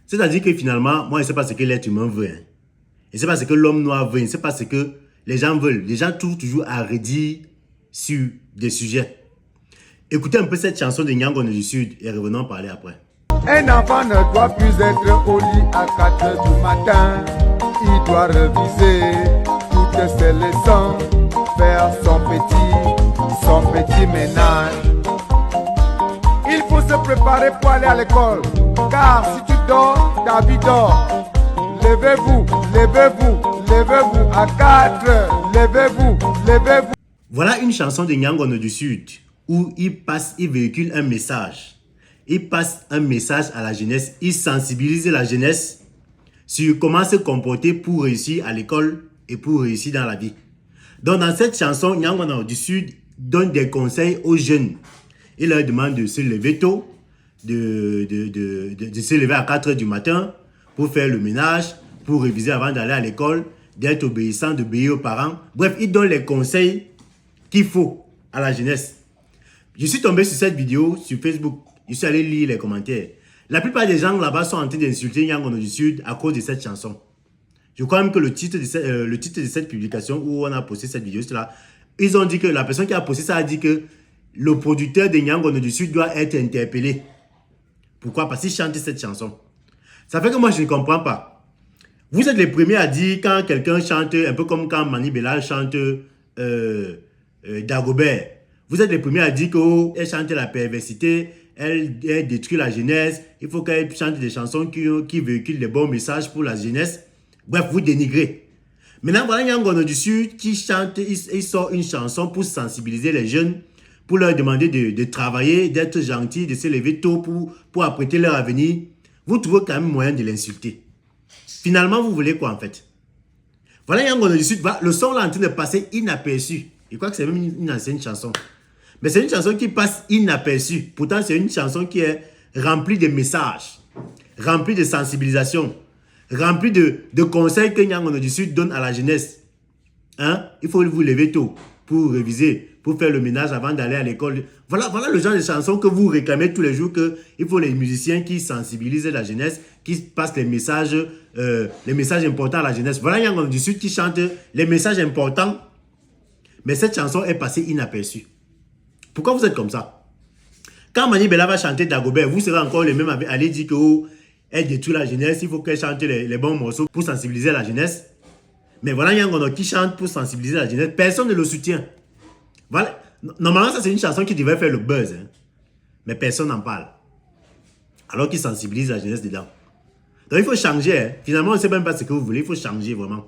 C'est-à-dire que finalement, moi, je ne sais pas ce que l'être humain veut. Hein. Je ne sais pas ce que l'homme noir veut. Je ne sais pas ce que les gens veulent. Les gens trouvent toujours à redire sur des sujets. Écoutez un peu cette chanson de Nyangono du Sud et revenons parler après. Un enfant ne doit plus être au lit à 4 heures du matin. Il doit réviser toutes ses leçons, faire son petit ménage. Il faut se préparer pour aller à l'école, car si tu dors, ta vie dort. Levez-vous, levez-vous, levez-vous à 4 heures, levez-vous, levez-vous. Voilà une chanson de Nyangono du Sud où il véhicule un message. Il passe un message à la jeunesse, il sensibilise la jeunesse sur comment se comporter pour réussir à l'école et pour réussir dans la vie. Donc dans cette chanson, Nyangono du Sud donne des conseils aux jeunes. Il leur demande de se lever tôt, de se lever à 4 heures du matin pour faire le ménage, pour réviser avant d'aller à l'école, d'être obéissant, d'obéir aux parents. Bref, il donne les conseils qu'il faut à la jeunesse. Je suis tombé sur cette vidéo sur Facebook. Je suis allé lire les commentaires. La plupart des gens là-bas sont en train d'insulter Nyangono du Sud à cause de cette chanson. Je crois même que le titre de cette publication où on a posté cette vidéo, là, ils ont dit que la personne qui a posté ça a dit que le producteur de Nyangono du Sud doit être interpellé. Pourquoi? Parce qu'il chante cette chanson. Ça fait que moi, je ne comprends pas. Vous êtes les premiers à dire quand quelqu'un chante, un peu comme quand Mani Bella chante Dagobert. Vous êtes les premiers à dire qu'elle chante la perversité, elle détruit la jeunesse. Il faut qu'elle chante des chansons qui véhiculent les bons messages pour la jeunesse. Bref, vous dénigrez. Maintenant, voilà Nyangono du Sud qui chante, il sort une chanson pour sensibiliser les jeunes, pour leur demander de travailler, d'être gentils, de se lever tôt pour apprêter leur avenir. Vous trouvez quand même moyen de l'insulter. Finalement, vous voulez quoi en fait? Voilà Nyangono du Sud, le son là en train de passer inaperçu. Je crois que c'est même une ancienne chanson. Mais c'est une chanson qui passe inaperçue. Pourtant, c'est une chanson qui est remplie de messages, remplie de sensibilisation, remplie de conseils que Nyangono du Sud donne à la jeunesse. Hein? Il faut vous lever tôt pour réviser, pour faire le ménage avant d'aller à l'école. Voilà le genre de chanson que vous réclamez tous les jours, qu'il faut les musiciens qui sensibilisent la jeunesse, qui passent les messages importants à la jeunesse. Voilà Nyangono du Sud qui chante les messages importants, mais cette chanson est passée inaperçue. Pourquoi vous êtes comme ça? Quand Mani Bella va chanter Dagobert, vous serez encore les mêmes à aller dire qu'elle détruit la jeunesse, il faut qu'elle chante les bons morceaux pour sensibiliser la jeunesse. Mais voilà Nyangono qui chante pour sensibiliser la jeunesse, personne ne le soutient. Voilà. Normalement, ça c'est une chanson qui devrait faire le buzz. Hein. Mais personne n'en parle. Alors qu'il sensibilise la jeunesse dedans. Donc il faut changer. Hein. Finalement, on ne sait même pas ce que vous voulez, il faut changer vraiment.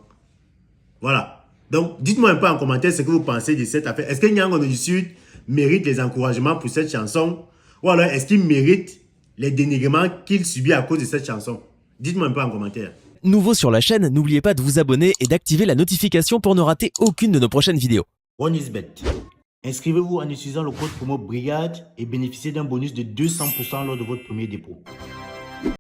Voilà. Donc dites-moi un peu en commentaire ce que vous pensez de cette affaire. Est-ce que Nyangono du Sud mérite les encouragements pour cette chanson? Ou alors est-ce qu'il mérite les dénigrements qu'il subit à cause de cette chanson? Dites-moi un peu en commentaire. Nouveau sur la chaîne, n'oubliez pas de vous abonner et d'activer la notification pour ne rater aucune de nos prochaines vidéos. OneIsBet. Inscrivez-vous en utilisant le code promo BRIGADE et bénéficiez d'un bonus de 200% lors de votre premier dépôt.